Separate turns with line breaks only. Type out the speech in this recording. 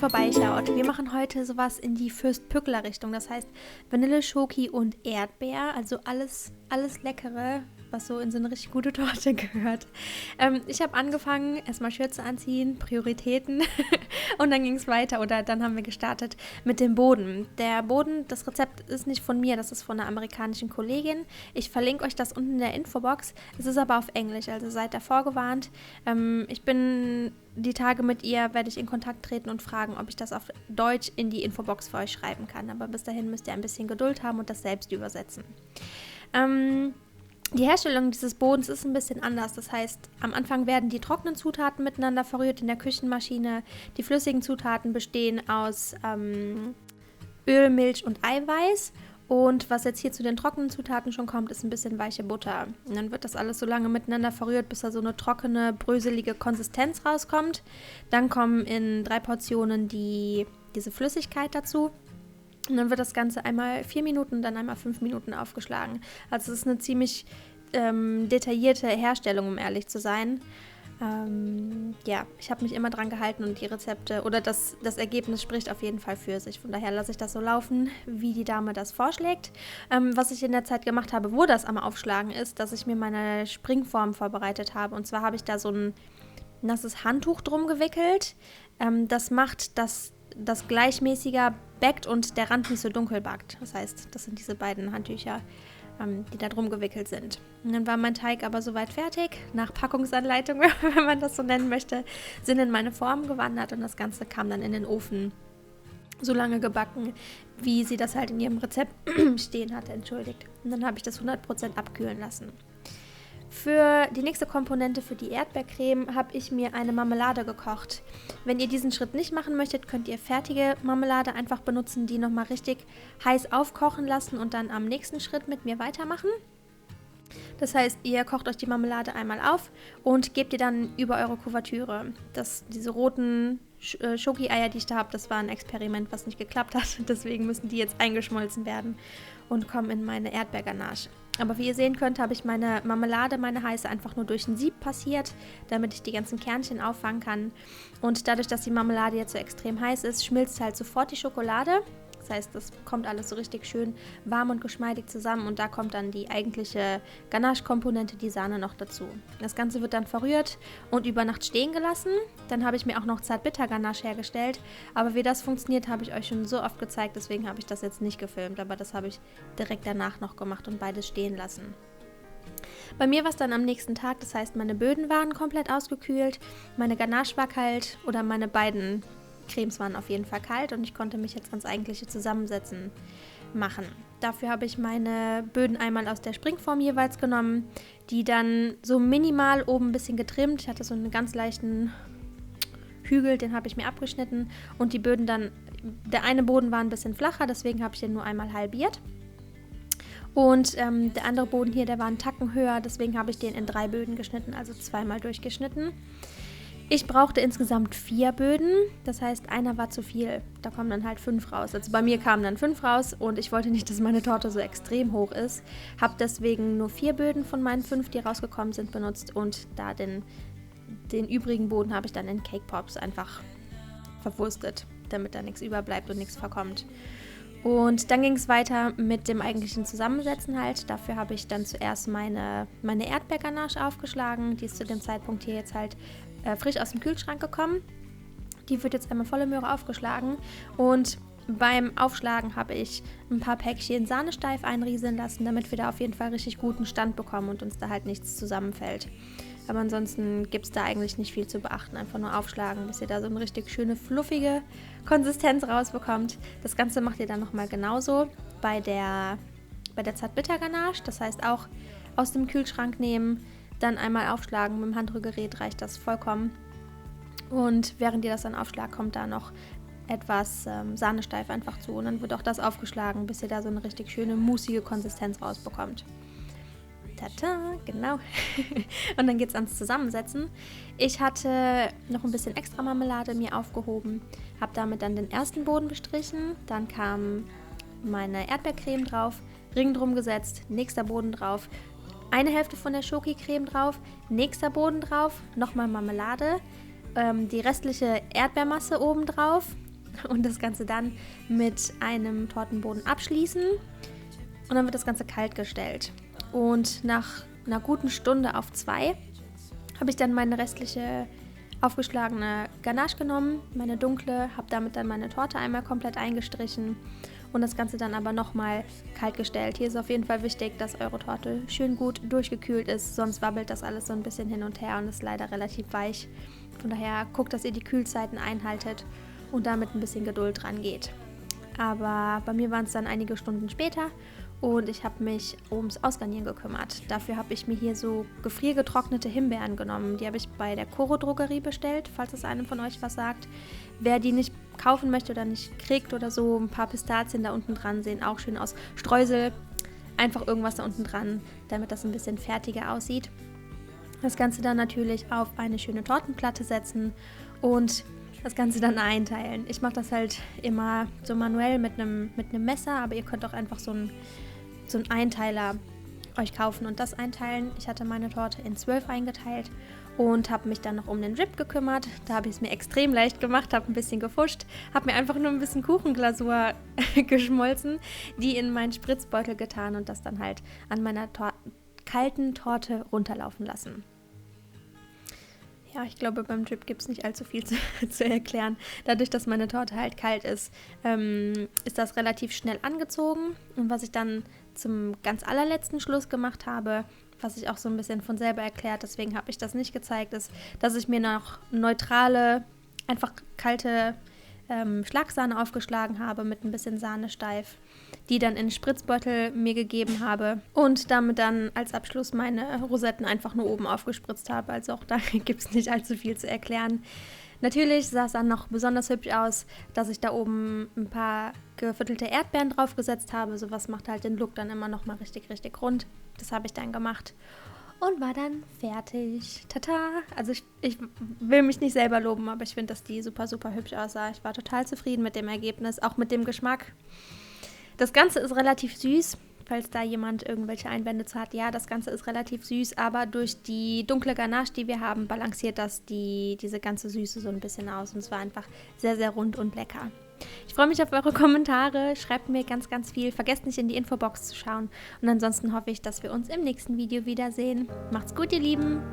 vorbeischaut. Wir machen heute sowas in die Fürst-Pückler-Richtung. Das heißt Vanille, Schoki und Erdbeer. Also alles Leckere, was so in so eine richtig gute Torte gehört. Ich habe angefangen, erstmal Schürze anziehen, Prioritäten. Und dann ging es weiter oder dann haben wir gestartet mit dem Boden. Der Boden, das Rezept ist nicht von mir, das ist von einer amerikanischen Kollegin. Ich verlinke euch das unten in der Infobox. Es ist aber auf Englisch, also seid da vorgewarnt. Ich bin die Tage mit ihr, werde ich in Kontakt treten und fragen, ob ich das auf Deutsch in die Infobox für euch schreiben kann. Aber bis dahin müsst ihr ein bisschen Geduld haben und das selbst übersetzen. Die Herstellung dieses Bodens ist ein bisschen anders. Das heißt, am Anfang werden die trockenen Zutaten miteinander verrührt in der Küchenmaschine. Die flüssigen Zutaten bestehen aus Öl, Milch und Eiweiß. Und was jetzt hier zu den trockenen Zutaten schon kommt, ist ein bisschen weiche Butter. Und dann wird das alles so lange miteinander verrührt, bis da so eine trockene, bröselige Konsistenz rauskommt. Dann kommen in 3 Portionen diese Flüssigkeit dazu. Und dann wird das Ganze einmal 4 Minuten, dann einmal 5 Minuten aufgeschlagen. Also es ist eine ziemlich detaillierte Herstellung, um ehrlich zu sein. Ich habe mich immer dran gehalten und die Rezepte oder das Ergebnis spricht auf jeden Fall für sich. Von daher lasse ich das so laufen, wie die Dame das vorschlägt. Was ich in der Zeit gemacht habe, wo das am Aufschlagen ist, dass ich mir meine Springform vorbereitet habe. Und zwar habe ich da so ein nasses Handtuch drum gewickelt. Das macht, dass das gleichmäßiger backt und der Rand nicht so dunkel backt. Das heißt, das sind diese beiden Handtücher, die da drum gewickelt sind. Und dann war mein Teig aber soweit fertig. Nach Packungsanleitung, wenn man das so nennen möchte, sind in meine Formen gewandert und das Ganze kam dann in den Ofen so lange gebacken, wie sie das halt in ihrem Rezept stehen hatte, entschuldigt. Und dann habe ich das 100% abkühlen lassen. Für die nächste Komponente, für die Erdbeercreme, habe ich mir eine Marmelade gekocht. Wenn ihr diesen Schritt nicht machen möchtet, könnt ihr fertige Marmelade einfach benutzen, die nochmal richtig heiß aufkochen lassen und dann am nächsten Schritt mit mir weitermachen. Das heißt, ihr kocht euch die Marmelade einmal auf und gebt ihr dann über eure Kuvertüre. Diese roten Schoki-Eier, die ich da habe, das war ein Experiment, was nicht geklappt hat. Deswegen müssen die jetzt eingeschmolzen werden und kommen in meine Erdbeerganache. Aber wie ihr sehen könnt, habe ich meine Marmelade, meine heiße, einfach nur durch ein Sieb passiert, damit ich die ganzen Kernchen auffangen kann. Und dadurch, dass die Marmelade jetzt so extrem heiß ist, schmilzt halt sofort die Schokolade. Das heißt, das kommt alles so richtig schön warm und geschmeidig zusammen und da kommt dann die eigentliche Ganache-Komponente, die Sahne, noch dazu. Das Ganze wird dann verrührt und über Nacht stehen gelassen. Dann habe ich mir auch noch Zartbitter-Ganache hergestellt, aber wie das funktioniert, habe ich euch schon so oft gezeigt, deswegen habe ich das jetzt nicht gefilmt, aber das habe ich direkt danach noch gemacht und beides stehen lassen. Bei mir war es dann am nächsten Tag, das heißt, meine Böden waren komplett ausgekühlt, meine Ganache war kalt oder meine beiden Cremes waren auf jeden Fall kalt und ich konnte mich jetzt ans eigentliche Zusammensetzen machen. Dafür habe ich meine Böden einmal aus der Springform jeweils genommen, die dann so minimal oben ein bisschen getrimmt. Ich hatte so einen ganz leichten Hügel, den habe ich mir abgeschnitten und die Böden dann, der eine Boden war ein bisschen flacher, deswegen habe ich den nur einmal halbiert. Und der andere Boden hier, der war einen Tacken höher, deswegen habe ich den in 3 Böden geschnitten, also zweimal durchgeschnitten. Ich brauchte insgesamt 4 Böden, das heißt, einer war zu viel. Da kommen dann halt 5 raus. Also bei mir kamen dann 5 raus und ich wollte nicht, dass meine Torte so extrem hoch ist. Habe deswegen nur 4 Böden von meinen 5, die rausgekommen sind, benutzt und da den übrigen Boden habe ich dann in Cake Pops einfach verwurstet, damit da nichts überbleibt und nichts verkommt. Und dann ging es weiter mit dem eigentlichen Zusammensetzen halt. Dafür habe ich dann zuerst meine Erdbeerganache aufgeschlagen. Die ist zu dem Zeitpunkt hier jetzt halt frisch aus dem Kühlschrank gekommen. Die wird jetzt einmal volle Möhre aufgeschlagen. Und beim Aufschlagen habe ich ein paar Päckchen Sahnesteif einrieseln lassen, damit wir da auf jeden Fall richtig guten Stand bekommen und uns da halt nichts zusammenfällt. Aber ansonsten gibt es da eigentlich nicht viel zu beachten. Einfach nur aufschlagen, bis ihr da so eine richtig schöne, fluffige Konsistenz rausbekommt. Das Ganze macht ihr dann nochmal genauso bei der Zartbitter-Ganache. Das heißt auch aus dem Kühlschrank nehmen, dann einmal aufschlagen. Mit dem Handrührgerät reicht das vollkommen. Und während ihr das dann aufschlagt, kommt da noch etwas Sahnesteif einfach zu. Und dann wird auch das aufgeschlagen, bis ihr da so eine richtig schöne, mussige Konsistenz rausbekommt. Tata, genau. Und dann geht es ans Zusammensetzen. Ich hatte noch ein bisschen extra Marmelade mir aufgehoben, habe damit dann den ersten Boden bestrichen, dann kam meine Erdbeercreme drauf, Ring drum gesetzt, nächster Boden drauf, eine Hälfte von der Schoki-Creme drauf, nächster Boden drauf, nochmal Marmelade, die restliche Erdbeermasse oben drauf und das Ganze dann mit einem Tortenboden abschließen. Und dann wird das Ganze kalt gestellt. Und nach einer guten Stunde auf 2 habe ich dann meine restliche aufgeschlagene Ganache genommen, meine dunkle, habe damit dann meine Torte einmal komplett eingestrichen und das Ganze dann aber nochmal kalt gestellt. Hier ist auf jeden Fall wichtig, dass eure Torte schön gut durchgekühlt ist, sonst wabbelt das alles so ein bisschen hin und her und ist leider relativ weich. Von daher guckt, dass ihr die Kühlzeiten einhaltet und damit ein bisschen Geduld dran geht. Aber bei mir waren es dann einige Stunden später und ich habe mich ums Ausgarnieren gekümmert. Dafür habe ich mir hier so gefriergetrocknete Himbeeren genommen. Die habe ich bei der Coro Drogerie bestellt, falls es einem von euch was sagt. Wer die nicht kaufen möchte oder nicht kriegt oder so, ein paar Pistazien da unten dran sehen auch schön aus. Streusel, einfach irgendwas da unten dran, damit das ein bisschen fertiger aussieht. Das Ganze dann natürlich auf eine schöne Tortenplatte setzen und das Ganze dann einteilen. Ich mache das halt immer so manuell mit einem Messer, aber ihr könnt auch einfach so einen Einteiler euch kaufen und das einteilen. Ich hatte meine Torte in 12 eingeteilt und habe mich dann noch um den Drip gekümmert. Da habe ich es mir extrem leicht gemacht, habe ein bisschen gefuscht, habe mir einfach nur ein bisschen Kuchenglasur geschmolzen, die in meinen Spritzbeutel getan und das dann halt an meiner kalten Torte runterlaufen lassen. Ja, ich glaube, beim Drip gibt es nicht allzu viel zu erklären. Dadurch, dass meine Torte halt kalt ist, ist das relativ schnell angezogen. Und was ich dann zum ganz allerletzten Schluss gemacht habe, was sich auch so ein bisschen von selber erklärt, deswegen habe ich das nicht gezeigt, ist, dass ich mir noch neutrale, einfach kalte Schlagsahne aufgeschlagen habe mit ein bisschen Sahne steif, die dann in den Spritzbeutel mir gegeben habe und damit dann als Abschluss meine Rosetten einfach nur oben aufgespritzt habe. Also auch da gibt es nicht allzu viel zu erklären. Natürlich sah es dann noch besonders hübsch aus, dass ich da oben ein paar geviertelte Erdbeeren draufgesetzt habe. Sowas macht halt den Look dann immer noch mal richtig, richtig rund. Das habe ich dann gemacht und war dann fertig. Tata! Also ich will mich nicht selber loben, aber ich finde, dass die super, super hübsch aussah. Ich war total zufrieden mit dem Ergebnis, auch mit dem Geschmack. Das Ganze ist relativ süß, falls da jemand irgendwelche Einwände zu hat. Ja, das Ganze ist relativ süß, aber durch die dunkle Ganache, die wir haben, balanciert das diese ganze Süße so ein bisschen aus. Und es war einfach sehr, sehr rund und lecker. Ich freue mich auf eure Kommentare. Schreibt mir ganz, ganz viel. Vergesst nicht, in die Infobox zu schauen. Und ansonsten hoffe ich, dass wir uns im nächsten Video wiedersehen. Macht's gut, ihr Lieben!